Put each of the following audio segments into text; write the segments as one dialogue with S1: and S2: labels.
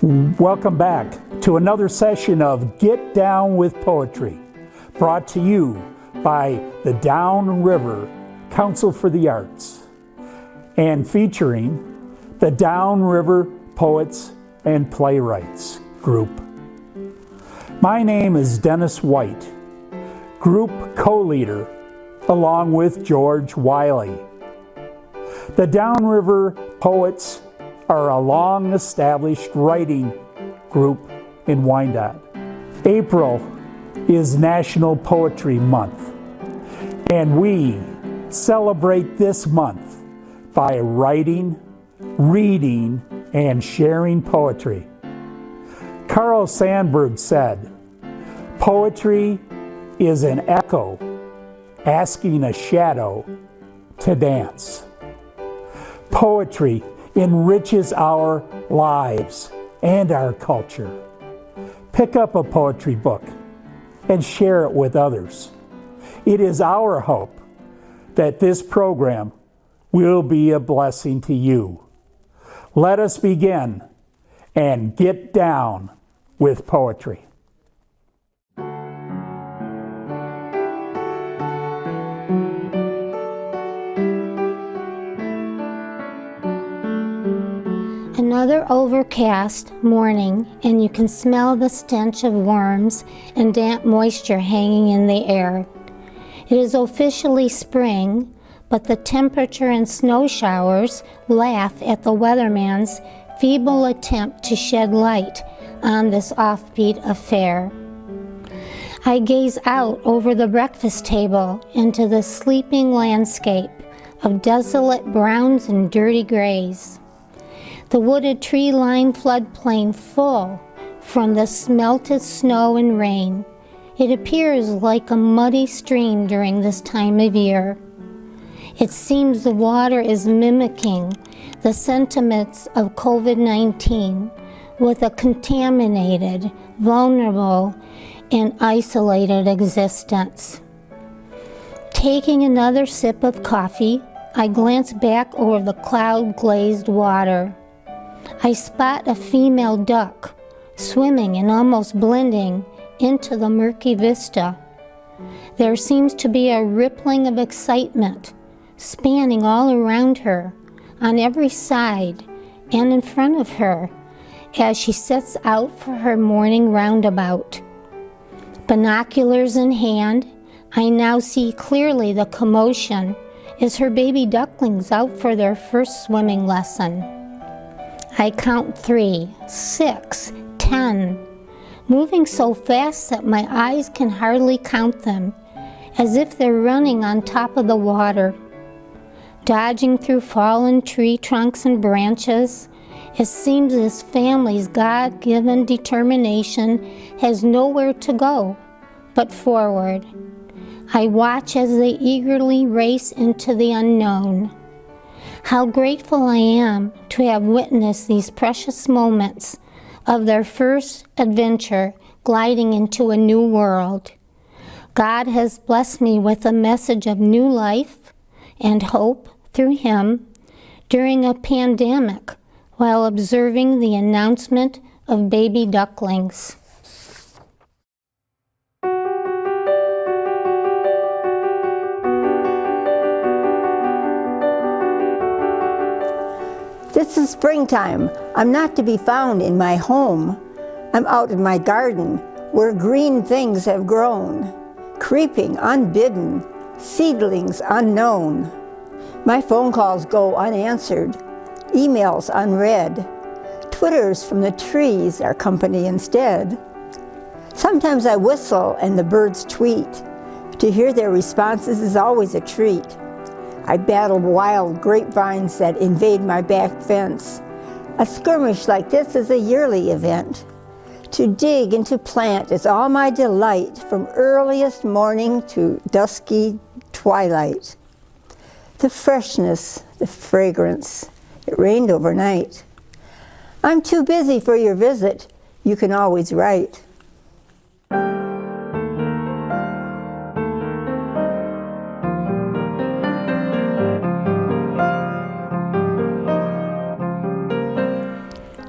S1: Welcome back to another session of Get Down with Poetry, brought to you by the Downriver Council for the Arts and featuring the Downriver Poets and Playwrights group. My name is Dennis White, group co-leader, along with George Wiley. The Downriver Poets are a long-established writing group in Wyandotte. April is National Poetry Month, and we celebrate this month by writing, reading, and sharing poetry. Carl Sandburg said, "Poetry is an echo asking a shadow to dance." Poetry enriches our lives and our culture. Pick up a poetry book and share it with others. It is our hope that this program will be a blessing to you. Let us begin and get down with poetry.
S2: Another overcast morning, and you can smell the stench of worms and damp moisture hanging in the air. It is officially spring, but the temperature and snow showers laugh at the weatherman's feeble attempt to shed light on this offbeat affair. I gaze out over the breakfast table into the sleeping landscape of desolate browns and dirty grays. The wooded tree-lined floodplain full from the smelted snow and rain. It appears like a muddy stream during this time of year. It seems the water is mimicking the sentiments of COVID-19 with a contaminated, vulnerable, and isolated existence. Taking another sip of coffee, I glance back over the cloud-glazed water. I spot a female duck swimming and almost blending into the murky vista. There seems to be a rippling of excitement spanning all around her, on every side and in front of her, as she sets out for her morning roundabout. Binoculars in hand, I now see clearly the commotion as her baby ducklings out for their first swimming lesson. I count 3, 6, 10, moving so fast that my eyes can hardly count them, as if they're running on top of the water. Dodging through fallen tree trunks and branches, it seems this family's God-given determination has nowhere to go but forward. I watch as they eagerly race into the unknown. How grateful I am to have witnessed these precious moments of their first adventure gliding into a new world. God has blessed me with a message of new life and hope through Him during a pandemic while observing the announcement of baby ducklings.
S3: This is springtime. I'm not to be found in my home. I'm out in my garden where green things have grown, creeping unbidden, seedlings unknown. My phone calls go unanswered, emails unread. Twitters from the trees are company instead. Sometimes I whistle and the birds tweet. To hear their responses is always a treat. I battle wild grapevines that invade my back fence. A skirmish like this is a yearly event. To dig and to plant is all my delight, from earliest morning to dusky twilight. The freshness, the fragrance, it rained overnight. I'm too busy for your visit, you can always write.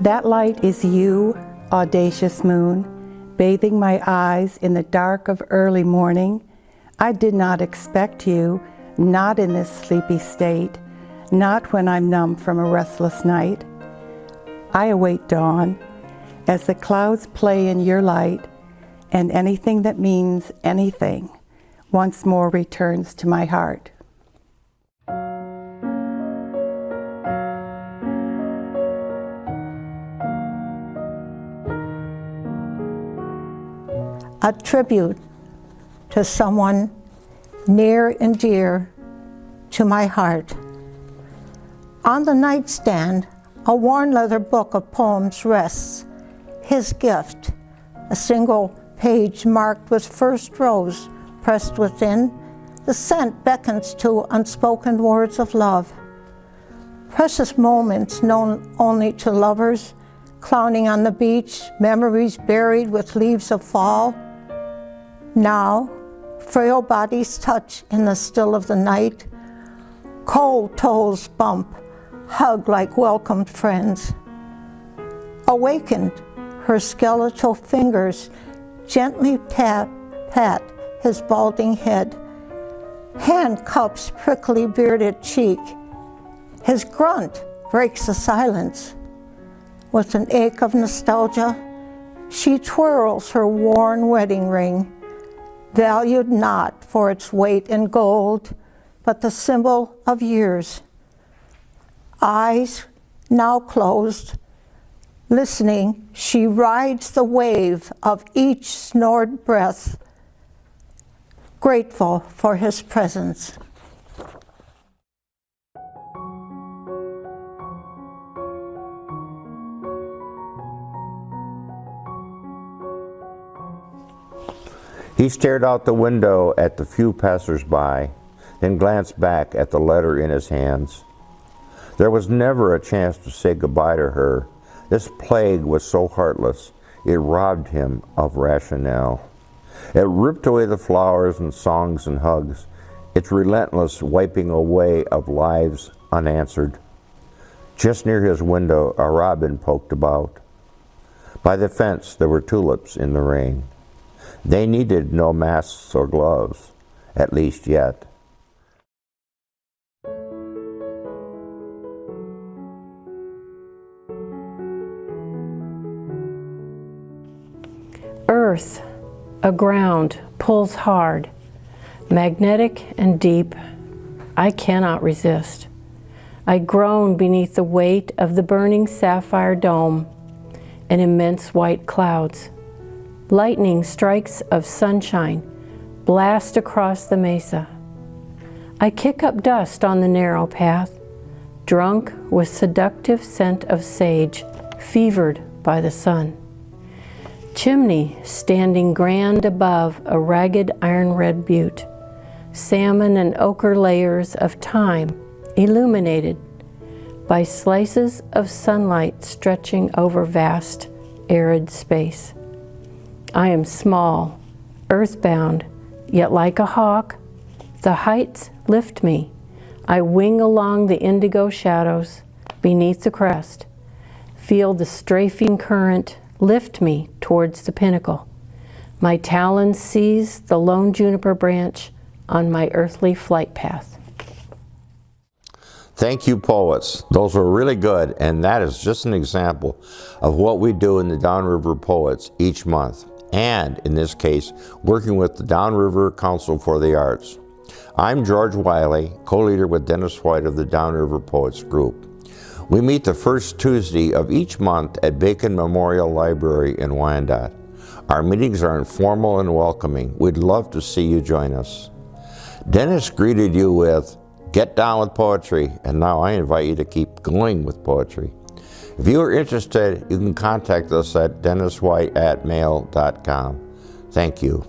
S4: That light is you, audacious moon, bathing my eyes in the dark of early morning. I did not expect you, not in this sleepy state, not when I'm numb from a restless night. I await dawn as the clouds play in your light, and anything that means anything once more returns to my heart.
S5: A tribute to someone near and dear to my heart. On the nightstand, a worn leather book of poems rests, his gift, a single page marked with first rose pressed within. The scent beckons to unspoken words of love. Precious moments known only to lovers, clowning on the beach, memories buried with leaves of fall. Now, frail bodies touch in the still of the night. Cold toes bump, hug like welcomed friends. Awakened, her skeletal fingers gently pat his balding head. Hand cups prickly bearded cheek. His grunt breaks the silence. With an ache of nostalgia, she twirls her worn wedding ring, valued not for its weight in gold, but the symbol of years. Eyes now closed, listening, she rides the wave of each snored breath, grateful for his presence.
S6: He stared out the window at the few passers-by, then glanced back at the letter in his hands. There was never a chance to say goodbye to her. This plague was so heartless, it robbed him of rationale. It ripped away the flowers and songs and hugs, its relentless wiping away of lives unanswered. Just near his window, a robin poked about. By the fence, there were tulips in the rain. They needed no masks or gloves, at least yet.
S7: Earth, aground, pulls hard, magnetic and deep. I cannot resist. I groan beneath the weight of the burning sapphire dome and immense white clouds. Lightning strikes of sunshine blast across the mesa. I kick up dust on the narrow path, drunk with seductive scent of sage, fevered by the sun. Chimney standing grand above a ragged iron-red butte, salmon and ochre layers of time illuminated by slices of sunlight stretching over vast, arid space. I am small, earthbound, yet like a hawk, the heights lift me. I wing along the indigo shadows beneath the crest, feel the strafing current lift me towards the pinnacle. My talons seize the lone juniper branch on my earthly flight path.
S6: Thank you, poets. Those were really good, and that is just an example of what we do in the Downriver Poets each month, and in this case, working with the Downriver Council for the Arts. I'm George Wiley, co-leader with Dennis White of the Downriver Poets Group. We meet the first Tuesday of each month at Bacon Memorial Library in Wyandotte. Our meetings are informal and welcoming. We'd love to see you join us. Dennis greeted you with, "Get down with poetry," and now I invite you to keep going with poetry. If you are interested, you can contact us at denniswhite@mail.com. Thank you.